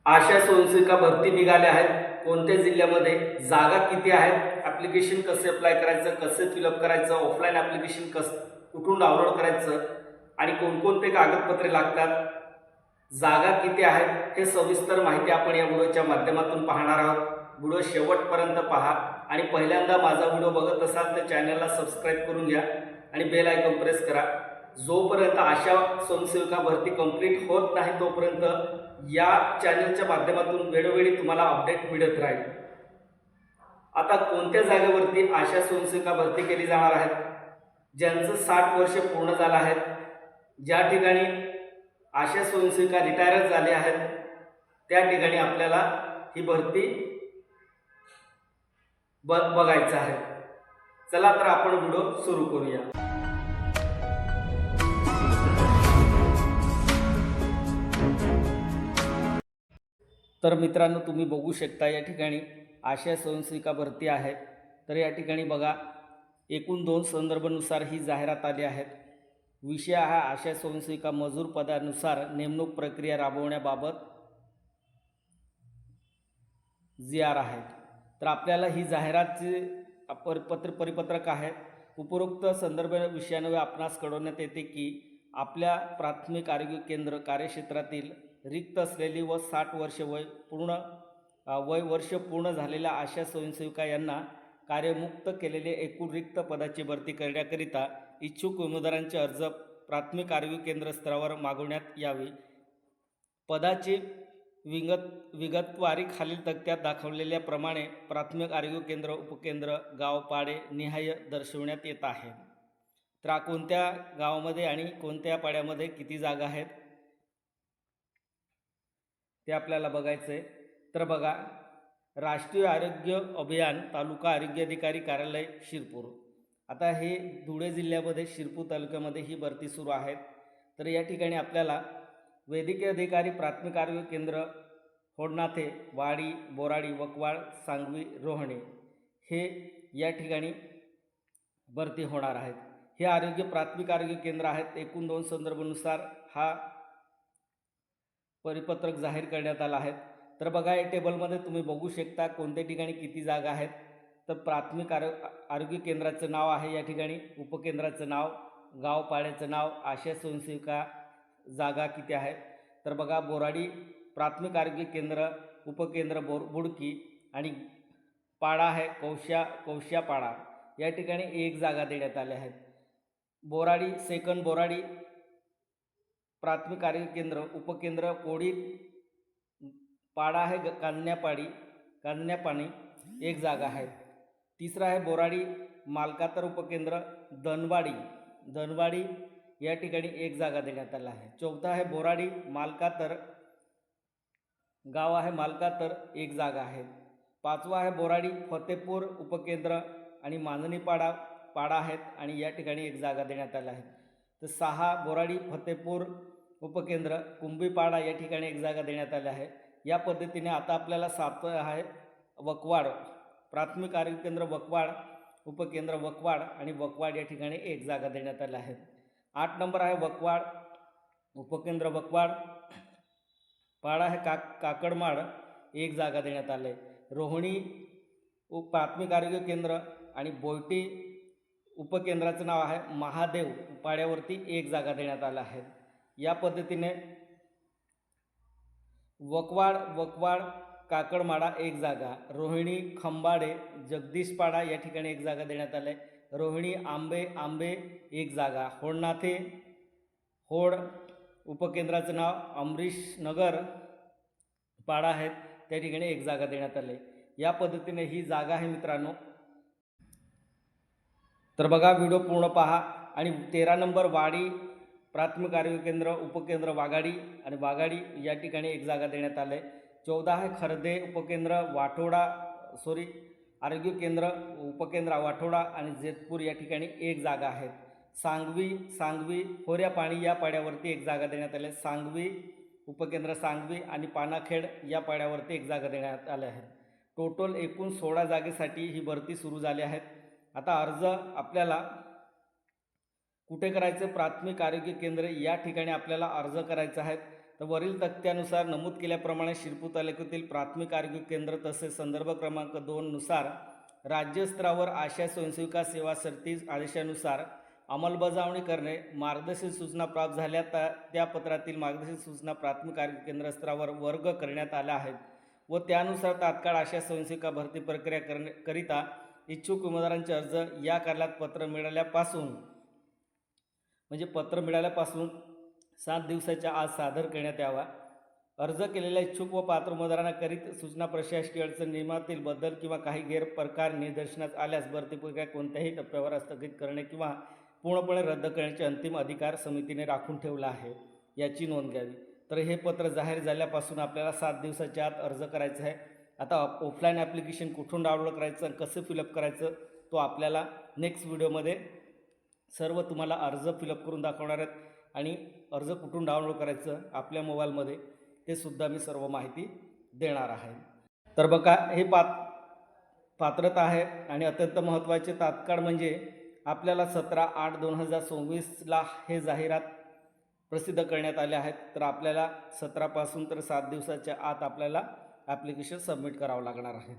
आशा स्वयंसेविका भरती निघाल्या आहेत. कोणत्या जिल्ह्यामध्ये, जागा किती आहेत, ॲप्लिकेशन कसे अप्लाय करायचं, कसे फिलअप करायचं, ऑफलाईन ॲप्लिकेशन कुठून डाउनलोड करायचं आणि कोणकोणते कागदपत्रे लागतात, जागा किती आहेत, हे सविस्तर माहिती आपण या व्हिडिओच्या माध्यमातून पाहणार आहोत. व्हिडिओ शेवटपर्यंत पहा आणि पहिल्यांदा माझा व्हिडिओ बघत असाल तर चॅनलला सबस्क्राईब करून घ्या आणि बेल आयकॉन प्रेस करा. जोपर्यंत आशा स्वयंसेविका भरती कंप्लीट होत नाही तोपर्यंत या चॅनलच्या माध्यमातून वेळोवेळी तुम्हाला अपडेट मिळत राहील. आता कोणत्या जागेवरती आशा स्वयंसेविका भरती केली जाणार आहेत, ज्यांचं 60 वर्ष पूर्ण झालं आहेत, ज्या ठिकाणी आशा स्वयंसेविका रिटायर झाले आहेत, त्या ठिकाणी आपल्याला ही भरती बघायचं आहे. चला तर आपण व्हिडिओ सुरू करूया. तर मित्रांनो, तुम्ही बघू शकता या ठिकाणी आशा स्वयंसेविका भरती आहे. तर या ठिकाणी बघा, एकूण 2 संदर्भानुसार ही जाहिरात आली आहे. विषय आहे आशा स्वयंसेविका मजूर पदानुसार नेमणूक प्रक्रिया राबवण्याबाबत GR आहे. तर आपल्याला ही जाहिरातची परिपत्रक आहे. उपरोक्त संदर्भ विषयान्वये आपणास कळवण्यात येते की आपल्या प्राथमिक आरोग्य केंद्र कार्यक्षेत्रातील रिक्त असलेली व 60 वर्ष वर्ष पूर्ण झालेल्या आशा स्वयंसेविका यांना कार्यमुक्त केलेले एकूण रिक्त पदाची भरती करण्याकरिता इच्छुक उमेदवारांचे अर्ज प्राथमिक आरोग्य केंद्र स्तरावर मागवण्यात यावी. पदाची विगतवारी खालील तक्त्यात दाखवलेल्या प्रमाणे प्राथमिक आरोग्य केंद्र, उपकेंद्र, गाव पाडे निहाय दर्शवण्यात येत आहे. तर कोणत्या गावामध्ये आणि कोणत्या पाड्यामध्ये किती जागा आहेत ते आपल्याला बघायचं आहे. तर बघा, राष्ट्रीय आरोग्य अभियान, तालुका आरोग्य अधिकारी कार्यालय शिरपूर. आता हे धुळे जिल्ह्यामध्ये शिरपूर तालुक्यामध्ये ही भरती सुरू आहे. तर या ठिकाणी आपल्याला वैद्यकीय अधिकारी प्राथमिक आरोग्य केंद्र होडनाथे, वाडी, बोराडी, वकवाड, सांगवी, रोहणे हे या ठिकाणी भरती होणार आहेत. हे प्राथमिक आरोग्य केंद्र आहेत. एकूण 2 संदर्भानुसार हा परिपत्रक जाहीर करण्यात आला आहे. तर बघा, या टेबलमध्ये तुम्ही बघू शकता कोणत्या ठिकाणी किती जागा आहेत. तर प्राथमिक आरोग्य केंद्राचं नाव आहे या ठिकाणी, उपकेंद्राचं नाव, गाव पाड्याचं नाव, आशा स्वयंसेविका जागा किती आहेत. तर बघा, बोराडी प्राथमिक आरोग्य केंद्र, उपकेंद्र बुडकी आणि पाडा आहे कौश्या पाडा, या ठिकाणी 1 जागा देण्यात आल्या आहेत. बोराडी सेकंड बोराडी प्राथमिक आरोग्य केंद्र, उपकेंद्र कोडी पाडा आहे कांजण्यापाणी 1 जागा आहे. तिसरा आहे बोराडी मालकातर उपकेंद्र धनवाडी या ठिकाणी 1 जागा देण्यात आला आहे. चौथा आहे बोराडी मालकातर गाव आहे मालकातर 1 जागा आहे. 5वा आहे बोराडी फतेपूर उपकेंद्र आणि मांजणीपाडा आहेत आणि या ठिकाणी 1 जागा देण्यात आल्या आहे. तर 6 बोराडी फतेपूर उपकेंद्र कुंभीपाडा या ठिकाणी 1 जागा देण्यात आल्या आहे. या पद्धतीने आता आपल्याला 7 आहे वकवाड प्राथमिक आरोग्य केंद्र वकवाड, उपकेंद्र वकवाड आणि वकवाड या ठिकाणी 1 जागा देण्यात आल्या आहेत. 8 नंबर आहे वकवाड उपकेंद्र वकवाड, पाडा आहे काकडमाड 1 जागा देण्यात आले. रोहिणी प्राथमिक आरोग्य केंद्र आणि बोयटी उपकेंद्राचं नाव आहे महादेव पाड्यावरती 1 जागा देण्यात आला आहे. या पद्धतीने वकवाड काकडमाडा 1 जागा, रोहिणी खंबाडे जगदीशपाडा या ठिकाणी 1 जागा देण्यात आले. रोहिणी आंबे 1 जागा, होडनाथे उपकेंद्राचं नाव अमरीश नगर पाडा आहेत त्या ठिकाणी 1 जागा देण्यात आले. या पद्धतीने ही जागा आहे मित्रांनो. तर बघा, व्हिडिओ पूर्ण पहा. आणि 13 नंबर वाडी प्राथमिक आरोग्य केंद्र, उपकेंद्र वाघाडी या ठिकाणी 1 जागा देण्यात आले. 14 आहे खर्दे उपकेंद्र आरोग्य केंद्र, उपकेंद्र वाठोडा आणि जेतपूर या ठिकाणी 1 जागा आहेत. सांगवी होऱ्यापाणी या पाड्यावरती 1 जागा देण्यात आल्या. सांगवी उपकेंद्र सांगवी आणि पानाखेड या पाड्यावरती 1 जागा देण्यात आल्या आहेत. टोटल एकूण 16 जागेसाठी ही भरती सुरू झाली आहे. आता अर्ज आपल्याला कुठे करायचं, प्राथमिक आरोग्य केंद्र या ठिकाणी आपल्याला अर्ज करायचा आहे. तर वरील तक्त्यानुसार नमूद केल्याप्रमाणे शिरपूर तालुक्यातील प्राथमिक आरोग्य केंद्र तसेच संदर्भ क्रमांक 2 नुसार राज्यस्तरावर आशा स्वयंसेविका सेवा सरती आदेशानुसार अंमलबजावणी करणे, मार्गदर्शक सूचना प्राप्त झाल्या त्या पत्रातील मार्गदर्शक सूचना प्राथमिक आरोग्य केंद्र स्तरावर वर्ग करण्यात आल्या आहेत व त्यानुसार तात्काळ आशा स्वयंसेविका भरती प्रक्रिया करिता इच्छुक उमेदवारांचे अर्ज या कार्यालयात पत्र मिळाल्यापासून 7 दिवसाच्या आत सादर करण्यात यावा। अर्ज केलेल्या इच्छुक व पात्र उमेदवारांना करीत सूचना प्रशासकीय अडचण नियमातील बदल किंवा काही गैरप्रकार निदर्शनास आल्यास भरती प्रक्रिया कोणत्याही टप्प्यावर स्थगित करणे किंवा पूर्णपणे रद्द करण्याचे अंतिम अधिकार समितीने राखून ठेवला आहे, याची नोंद घ्यावी। तर हे पत्र जाहीर झाल्यापासून आपल्याला 7 दिवसाच्या आत अर्ज करायचा आहे। आता ऑफलाईन ॲप्लिकेशन कुठून डाउनलोड करायचं आणि कसं फिलअप करायचं तो आपल्याला नेक्स्ट व्हिडिओमध्ये सर्व तुम्हाला अर्ज फिलअप करून दाखवणार आहेत आणि अर्ज कुठून डाउनलोड करायचं आपल्या मोबाईलमध्ये ते सुद्धा मी सर्व माहिती देणार आहे। तर बघा, हे पात्रता आहे आणि अत्यंत महत्त्वाचे तात्काळ म्हणजे आपल्याला 17/8/2024 हे जाहिरात प्रसिद्ध करण्यात आले आहेत। तर आपल्याला 17 पासून तर 7 दिवसाच्या आत आपल्याला ॲप्लिकेशन सबमिट करावं लागणार आहे।